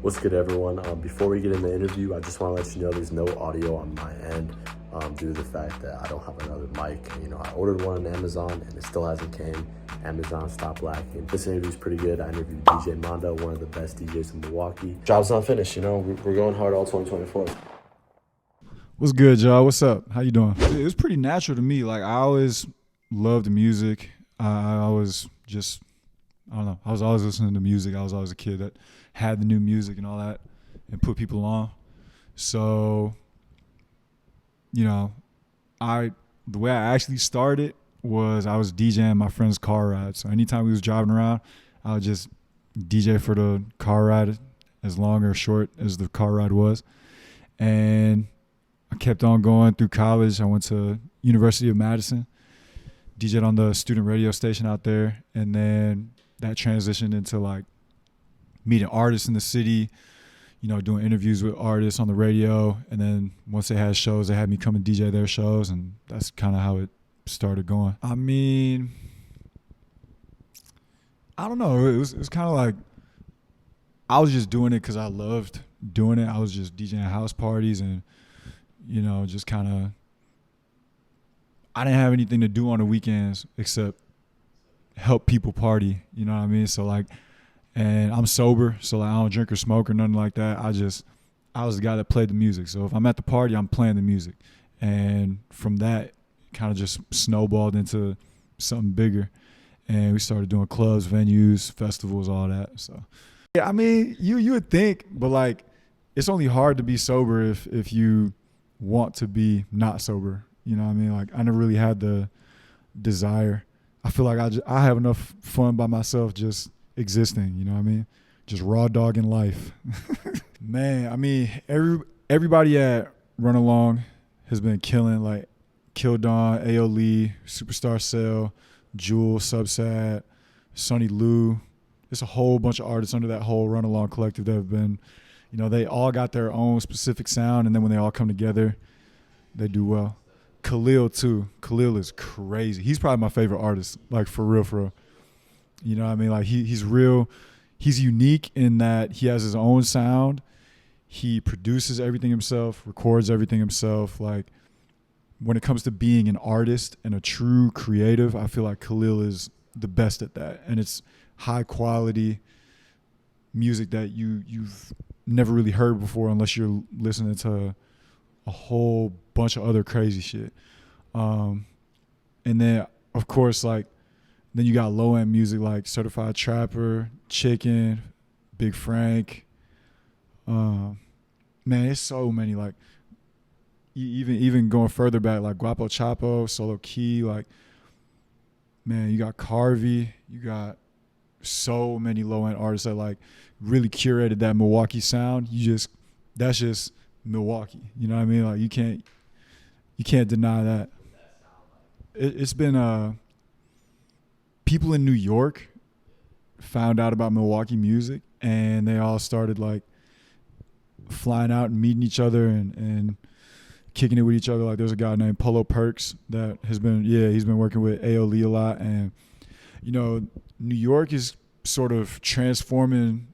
What's good, everyone? Before we get in the interview, I just want to let you know there's no audio on my end due to the fact that I don't have another mic. I ordered one on Amazon and it still hasn't came. Amazon stopped lacking. This interview is pretty good. I interviewed DJ Mando, one of the best DJs in Milwaukee. Job's not finished. We're going hard all 2024. What's good, y'all? What's up? How you doing? It was pretty natural to me. Like, I always loved music. I was just, I don't know. I was always listening to music. I was always a kid that had the new music and all that and put people on. So, the way I actually started was I was DJing my friend's car ride. So anytime we was driving around, I would just DJ for the car ride, as long or short as the car ride was. And I kept on going through college. I went to University of Madison, DJed on the student radio station out there, and then that transitioned into like meeting artists in the city, doing interviews with artists on the radio, and then once they had shows, they had me come and DJ their shows, and that's kind of how it started going. I mean, I don't know. It was kind of like I was just doing it because I loved doing it. I was just DJing house parties and just kind of, I didn't have anything to do on the weekends except help people party, you know what I mean? So like, and I'm sober, so like I don't drink or smoke or nothing like that. I was the guy that played the music. So if I'm at the party, I'm playing the music. And from that, kind of just snowballed into something bigger. And we started doing clubs, venues, festivals, all that. So yeah, I mean, you would think, but like, it's only hard to be sober if you want to be not sober. You know what I mean? Like, I never really had the desire. I feel like I have enough fun by myself just existing, you know what I mean? Just raw dogging life. Man, I mean, everybody at Run Along has been killing, like Kill Don, A.O. Lee, Superstar Cell, Jewel, Subsat, Sonny Lou. It's a whole bunch of artists under that whole Run Along collective that have been, they all got their own specific sound, and then when they all come together, they do well. Khalil too. Khalil is crazy. He's probably my favorite artist, like for real. You know what I mean? Like he's real. He's unique in that he has his own sound. He produces everything himself, records everything himself. Like, when it comes to being an artist and a true creative, I feel like Khalil is the best at that. And it's high quality music that you've never really heard before unless you're listening to a whole bunch of other crazy shit. And then, of course, like, then you got low-end music like Certified Trapper, Chicken, Big Frank. Man, it's so many. Like, even going further back, like Guapo Chapo, Solo Key. Like, man, you got Carvey. You got so many low-end artists that like really curated that Milwaukee sound. That's just Milwaukee. You know what I mean? Like, you can't deny that. It's been people in New York found out about Milwaukee music, and they all started like flying out and meeting each other and kicking it with each other. Like, there's a guy named Polo Perks that he's been working with A.O. Lee a lot. And, New York is sort of transforming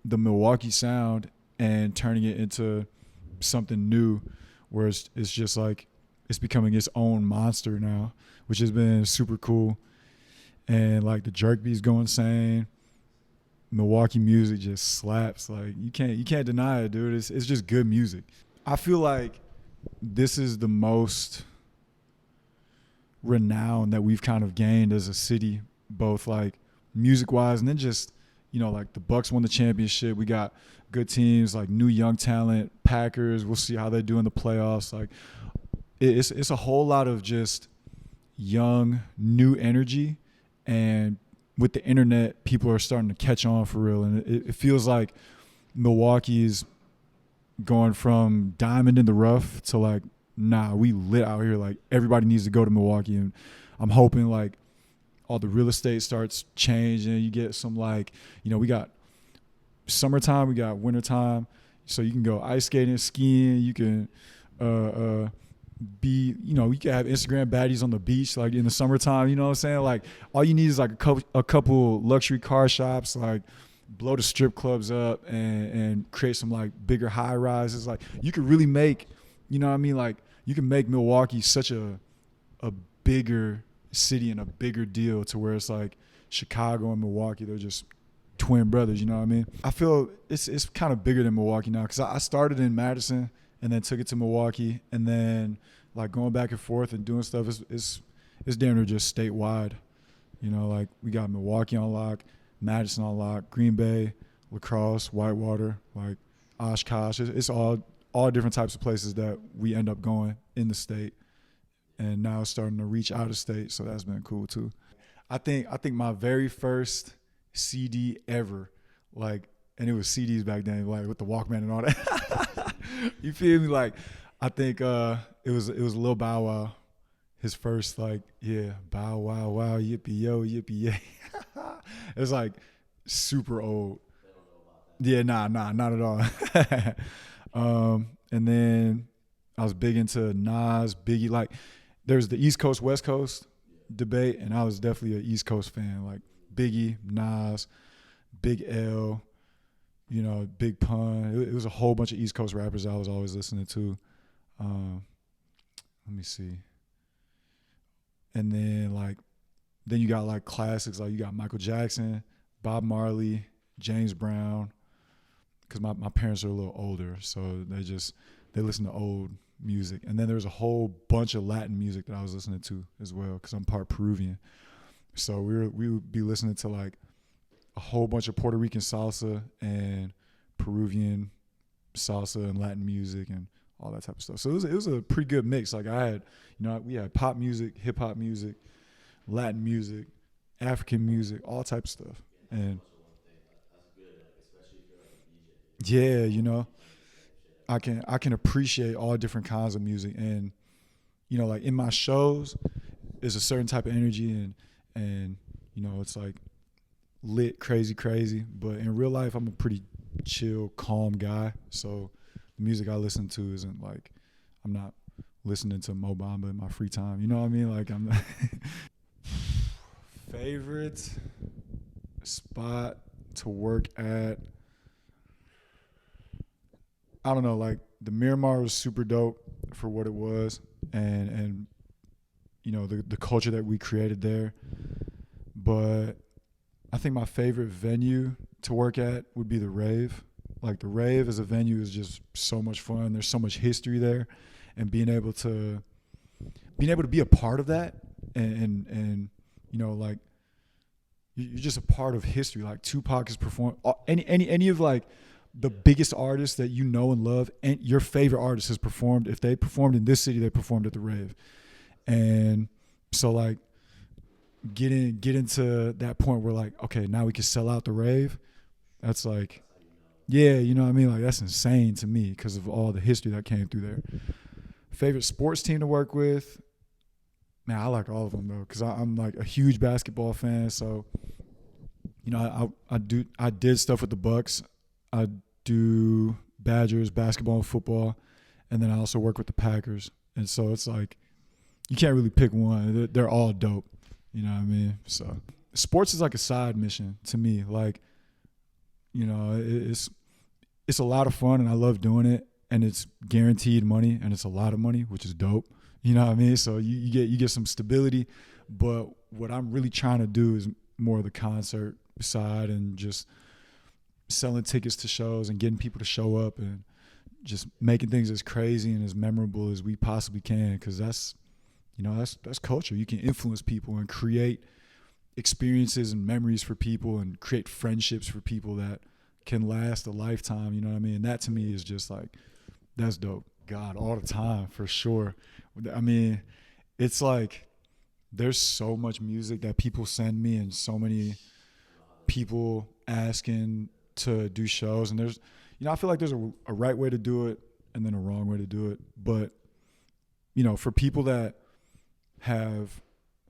the Milwaukee sound and turning it into something new, where it's just like it's becoming its own monster now, which has been super cool. And like the jerk beats go insane. Milwaukee music just slaps. Like, you can't deny it, dude. It's just good music. I feel like this is the most renown that we've kind of gained as a city, both like music wise and then just, like the Bucks won the championship. We got good teams like new young talent, Packers. We'll see how they do in the playoffs. Like, it's a whole lot of just young, new energy. And with the internet, people are starting to catch on for real. And it feels like Milwaukee's going from diamond in the rough to like, nah, we lit out here. Like, everybody needs to go to Milwaukee. And I'm hoping like all the real estate starts changing. You get some like, we got summertime, we got wintertime. So you can go ice skating, skiing. You can you can have Instagram baddies on the beach like in the summertime, you know what I'm saying? Like, all you need is like a couple luxury car shops, like blow the strip clubs up and create some like bigger high rises. Like you could really make, you know what I mean? Like you can make Milwaukee such a bigger city and a bigger deal to where it's like Chicago and Milwaukee, they're just twin brothers, you know what I mean? I feel it's kind of bigger than Milwaukee now because I started in Madison and then took it to Milwaukee, and then like going back and forth and doing stuff it's damn near just statewide. You know, like we got Milwaukee on lock, Madison on lock, Green Bay, La Crosse, Whitewater, like Oshkosh. It's all different types of places that we end up going in the state, and now it's starting to reach out of state, so that's been cool too. I think my very first CD ever, like, and it was CDs back then, like with the Walkman and all that. You feel me? Like, I think it was Lil Bow Wow, his first like, yeah, Bow Wow Wow, yippee yo, yippee yay. It was like super old. Yeah, nah, not at all. And then I was big into Nas, Biggie. Like, there's the East Coast, West Coast debate, and I was definitely an East Coast fan. Like Biggie, Nas, Big L, you know, Big Pun. It was a whole bunch of East Coast rappers I was always listening to. Let me see. And then you got like classics, like you got Michael Jackson, Bob Marley, James Brown, because my parents are a little older, so they listen to old music. And then there's a whole bunch of Latin music that I was listening to as well, because I'm part Peruvian. So we would be listening to like a whole bunch of Puerto Rican salsa and Peruvian salsa and Latin music and all that type of stuff. So it was a pretty good mix. Like we had pop music, hip hop music, Latin music, African music, all types of stuff. And yeah, you know, I can appreciate all different kinds of music. And you know, like in my shows, there's a certain type of energy and you know, it's like lit, crazy. But in real life, I'm a pretty chill, calm guy. So the music I listen to isn't like, I'm not listening to Mo Bamba in my free time. You know what I mean? Like I'm favorite spot to work at. I don't know, like the Miramar was super dope for what it was, and you know the culture that we created there. But I think my favorite venue to work at would be the Rave. Like the Rave as a venue is just so much fun. There's so much history there, and being able to be a part of that, and you know, like you're just a part of history. Like Tupac has performed any of like the biggest artists that you know and love, and your favorite artist has performed. If they performed in this city, they performed at the Rave. And so like get into that point where like, okay, now we can sell out the Rave. That's like, yeah, you know what I mean? Like that's insane to me because of all the history that came through there. Favorite sports team to work with? Man, I like all of them though, because I'm like a huge basketball fan. So, you know, I did stuff with the Bucks. I do Badgers, basketball and football, and then I also work with the Packers. And so it's like, you can't really pick one. They're all dope. You know what I mean? So sports is like a side mission to me. Like, you know, it's a lot of fun and I love doing it, and it's guaranteed money and it's a lot of money, which is dope. You know what I mean? So you get some stability, but what I'm really trying to do is more of the concert side and just selling tickets to shows and getting people to show up and just making things as crazy and as memorable as we possibly can, because that's culture. You can influence people and create experiences and memories for people and create friendships for people that can last a lifetime. You know what I mean? And that to me is just like, that's dope. God, all the time, for sure. I mean, it's like there's so much music that people send me and so many people asking to do shows, and there's, you know, I feel like there's a right way to do it and then a wrong way to do it. But, you know, for people that have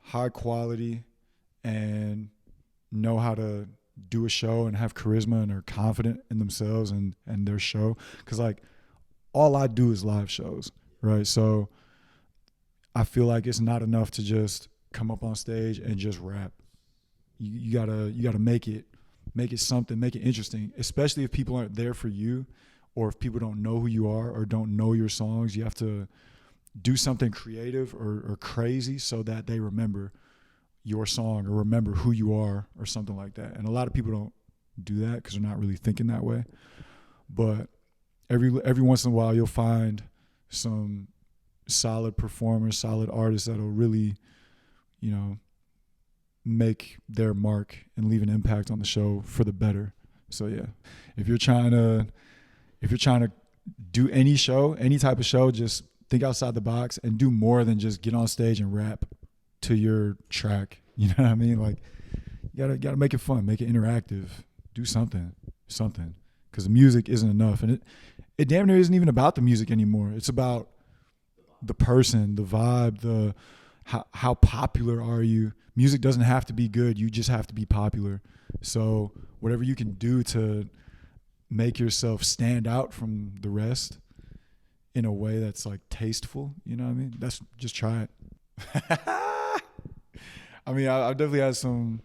high quality and know how to do a show and have charisma and are confident in themselves and their show, because like all I do is live shows, right? So I feel like it's not enough to just come up on stage and just rap. You gotta make it make it something, make it interesting, especially if people aren't there for you, or if people don't know who you are or don't know your songs. You have to do something creative or crazy so that they remember your song or remember who you are or something like that. And a lot of people don't do that because they're not really thinking that way. But every once in a while, you'll find some solid performers, solid artists that'll really, you know, make their mark and leave an impact on the show for the better. So yeah, if you're trying to do any show, any type of show, just think outside the box and do more than just get on stage and rap to your track. You know what I mean? Like, you gotta make it fun, make it interactive, do something, because the music isn't enough, and it damn near isn't even about the music anymore. It's about the person, the vibe, the how popular are you. Music doesn't have to be good, you just have to be popular. So whatever you can do to make yourself stand out from the rest in a way that's like tasteful, you know what I mean? That's just try it. I mean, I've definitely had some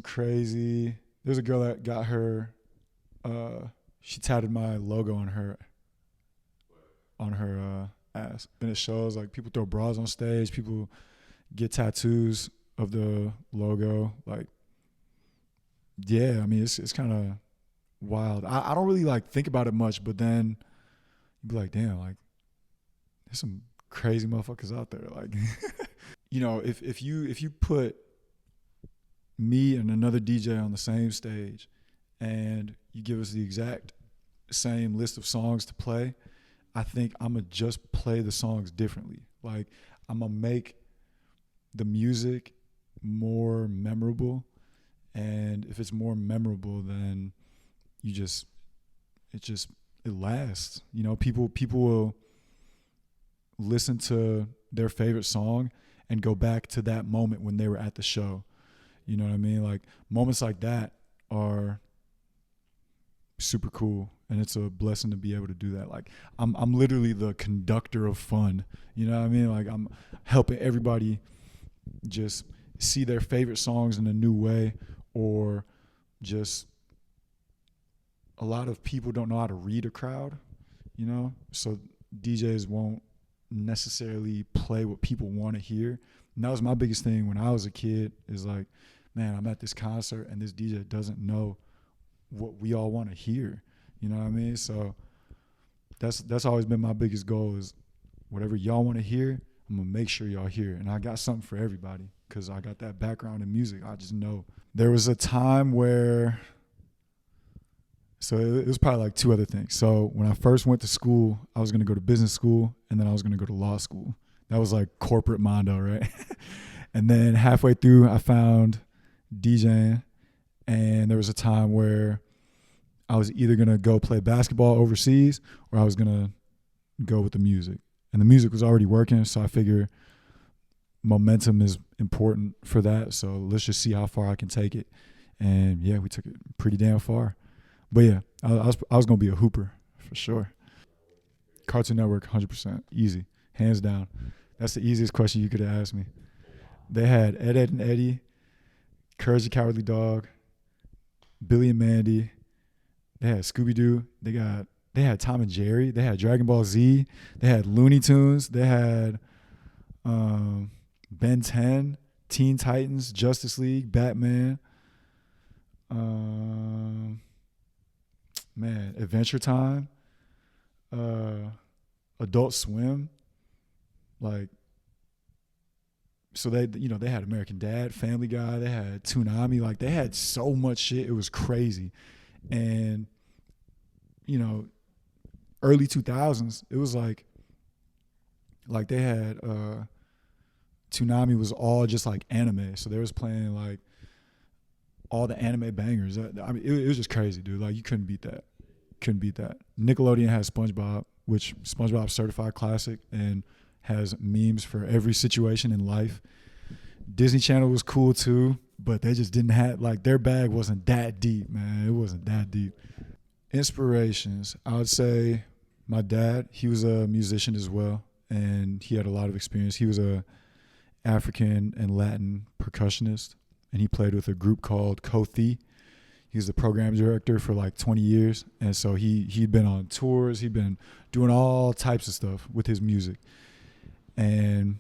crazy. There's a girl that got her. She tatted my logo on her ass. And it shows like people throw bras on stage. People get tattoos of the logo. Like, yeah, I mean, it's kind of wild. I don't really like think about it much, but then you'd be like, damn, like there's some crazy motherfuckers out there. Like, you know, if you put me and another DJ on the same stage and you give us the exact same list of songs to play, I think I'm going to just play the songs differently. Like, I'm going to make the music more memorable. And if it's more memorable, then it lasts. You know, people will listen to their favorite song and go back to that moment when they were at the show. You know what I mean? Like, moments like that are super cool, and it's a blessing to be able to do that. Like, I'm literally the conductor of fun. You know what I mean? Like, I'm helping everybody just see their favorite songs in a new way, or just a lot of people don't know how to read a crowd, you know? So DJs won't necessarily play what people want to hear. And that was my biggest thing when I was a kid, is like, man, I'm at this concert and this DJ doesn't know what we all want to hear. You know what I mean? So that's always been my biggest goal, is whatever y'all want to hear, I'm going to make sure y'all hear. And I got something for everybody because I got that background in music. I just know. There was a time where, so it was probably like two other things. So when I first went to school, I was going to go to business school, and then I was going to go to law school. That was like corporate Mando, right? And then halfway through, I found DJing, and there was a time where I was either going to go play basketball overseas or I was going to go with the music. And the music was already working, so I figure momentum is important for that. So let's just see how far I can take it. And yeah, we took it pretty damn far. But yeah, I was going to be a hooper for sure. Cartoon Network, 100%. Easy. Hands down. That's the easiest question you could have asked me. They had Ed, Edd and Eddy, Courage the Cowardly Dog, Billy and Mandy. They had Scooby-Doo. They had Tom and Jerry. They had Dragon Ball Z. They had Looney Tunes. They had Ben 10, Teen Titans, Justice League, Batman. Man, Adventure Time, Adult Swim. Like, so they had American Dad, Family Guy, they had Toonami. Like, they had so much shit. It was crazy. And, you know, early 2000s, it was like they had, Toonami was all just like anime. So they was playing like all the anime bangers. I mean, it was just crazy, dude. Like, you couldn't beat that. Nickelodeon had SpongeBob, which SpongeBob's certified classic and has memes for every situation in life. Disney Channel was cool too, but they just didn't have, like, their bag wasn't that deep, man. It wasn't that deep. Inspirations, I would say my dad. He was a musician as well, and he had a lot of experience. He was a African and Latin percussionist, and he played with a group called Kothi. He was the program director for like 20 years. And so he'd been on tours. He'd been doing all types of stuff with his music. And,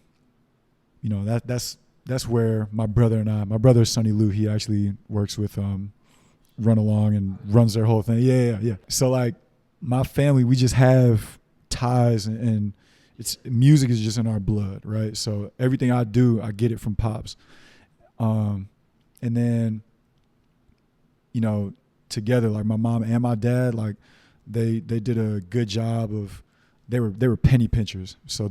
you know, that's where my brother Sonny Lou, he actually works with Run Along and runs their whole thing. Yeah. So like my family, we just have ties, and it's music is just in our blood, right? So everything I do, I get it from Pops. And then, you know, together, like my mom and my dad, like they did a good job of, they were penny pinchers. So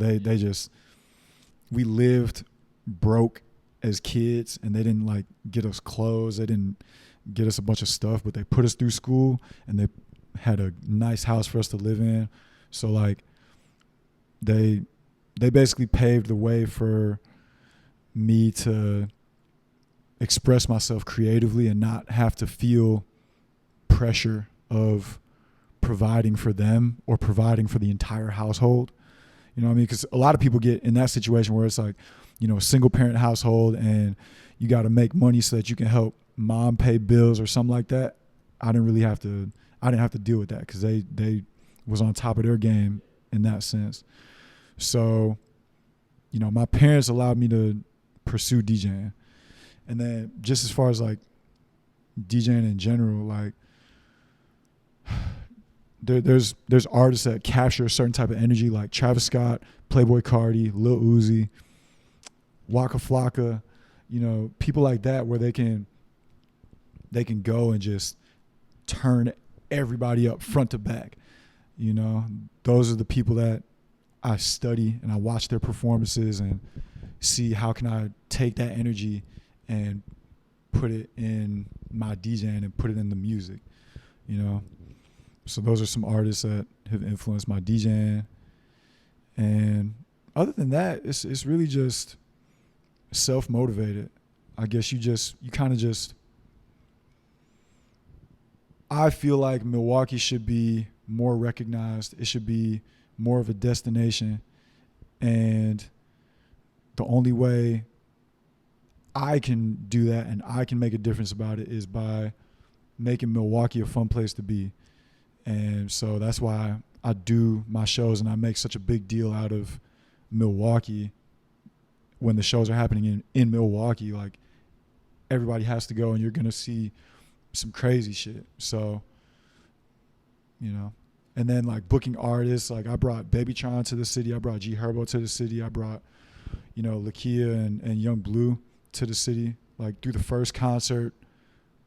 we lived broke as kids, and they didn't like get us clothes. They didn't get us a bunch of stuff, but they put us through school, and they had a nice house for us to live in. So like they basically paved the way for me to express myself creatively and not have to feel pressure of providing for them or providing for the entire household. You know what I mean? Because a lot of people get in that situation where it's like, you know, a single parent household and you got to make money so that you can help mom pay bills or something like that. I didn't have to deal with that because they was on top of their game in that sense. So, you know, my parents allowed me to pursue DJing. And then just as far as like DJing in general, like there's artists that capture a certain type of energy, like Travis Scott, Playboi Carti, Lil Uzi, Waka Flocka, you know, people like that, where they can go and just turn everybody up front to back. You know, those are the people that I study, and I watch their performances and see how can I take that energy and put it in my DJing and put it in the music, you know. So those are some artists that have influenced my DJing. And other than that, it's really just self-motivated. I guess I feel like Milwaukee should be more recognized. It should be more of a destination. And the only way I can do that and I can make a difference about it is by making Milwaukee a fun place to be. And so that's why I do my shows and I make such a big deal out of Milwaukee when the shows are happening in Milwaukee. Like, everybody has to go and you're going to see some crazy shit. So, you know, and then like booking artists, like I brought Babytron to the city. I brought G Herbo to the city. I brought, you know, Lakia and Young Blue to the city, like through the first concert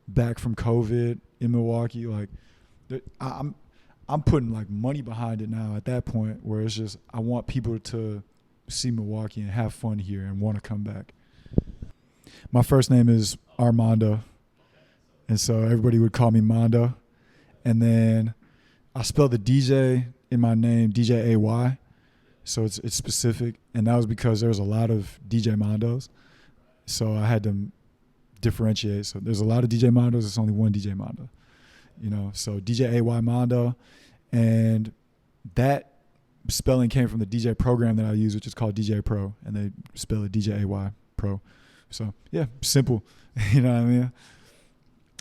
back from COVID in Milwaukee. Like I'm putting like money behind it now at that point where it's just, I want people to see Milwaukee and have fun here and want to come back. My first name is Armando. And so everybody would call me Mando. And then I spelled the DJ in my name, DJay. So it's specific. And that was because there was a lot of DJ Mandos. So I had to differentiate. So there's a lot of DJ Mandos. There's only one DJ Mando. You know, so DJay Mando. And that spelling came from the DJ program that I use, which is called DJ Pro. And they spell it DJay Pro. So, yeah, simple. You know what I mean?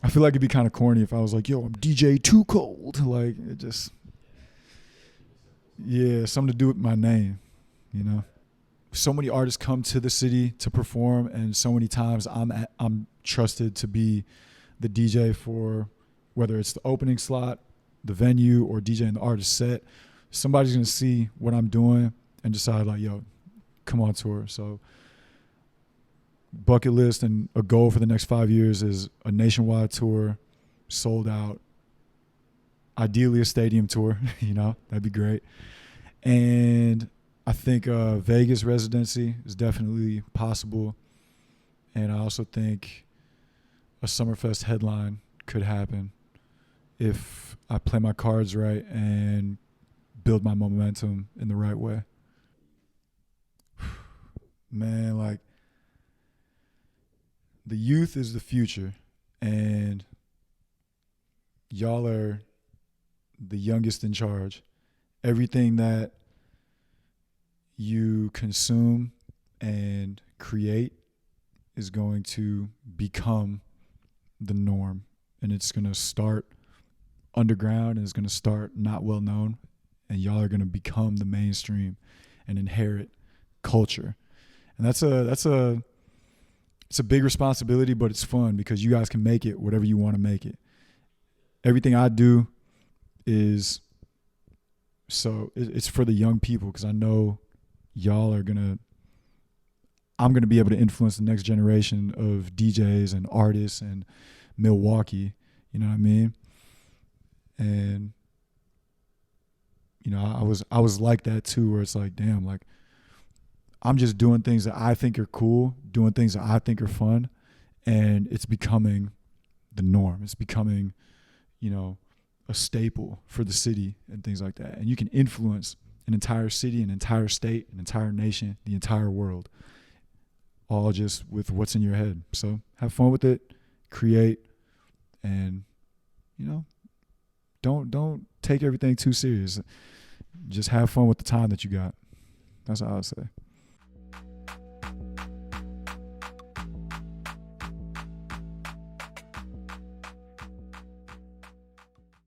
I feel like it'd be kind of corny if I was like, yo, I'm DJ Too Cold. Like, it just, yeah, something to do with my name, you know? So many artists come to the city to perform, and so many times I'm trusted to be the DJ for whether it's the opening slot, the venue, or DJing the artist set. Somebody's going to see what I'm doing and decide like, yo, come on tour. So bucket list and a goal for the next 5 years is a nationwide tour, sold out, ideally a stadium tour, you know, that'd be great. And I think Vegas residency is definitely possible. And I also think a Summerfest headline could happen if I play my cards right and build my momentum in the right way. Man, like, the youth is the future, and y'all are the youngest in charge. Everything that you consume and create is going to become the norm, and it's going to start underground and it's going to start not well known, and y'all are going to become the mainstream and inherit culture. And it's a big responsibility, but it's fun because you guys can make it whatever you want to make it. Everything I do is it's for the young people, because I know y'all are I'm gonna be able to influence the next generation of DJs and artists and Milwaukee. You know what I mean? And you know, I was like that too, where it's like, damn, like I'm just doing things that I think are cool, doing things that I think are fun, and it's becoming the norm. It's becoming, you know, a staple for the city and things like that. And you can influence an entire city, an entire state, an entire nation, the entire world, all just with what's in your head. So have fun with it, create, and, you know, don't take everything too serious. Just have fun with the time that you got. That's all I would say.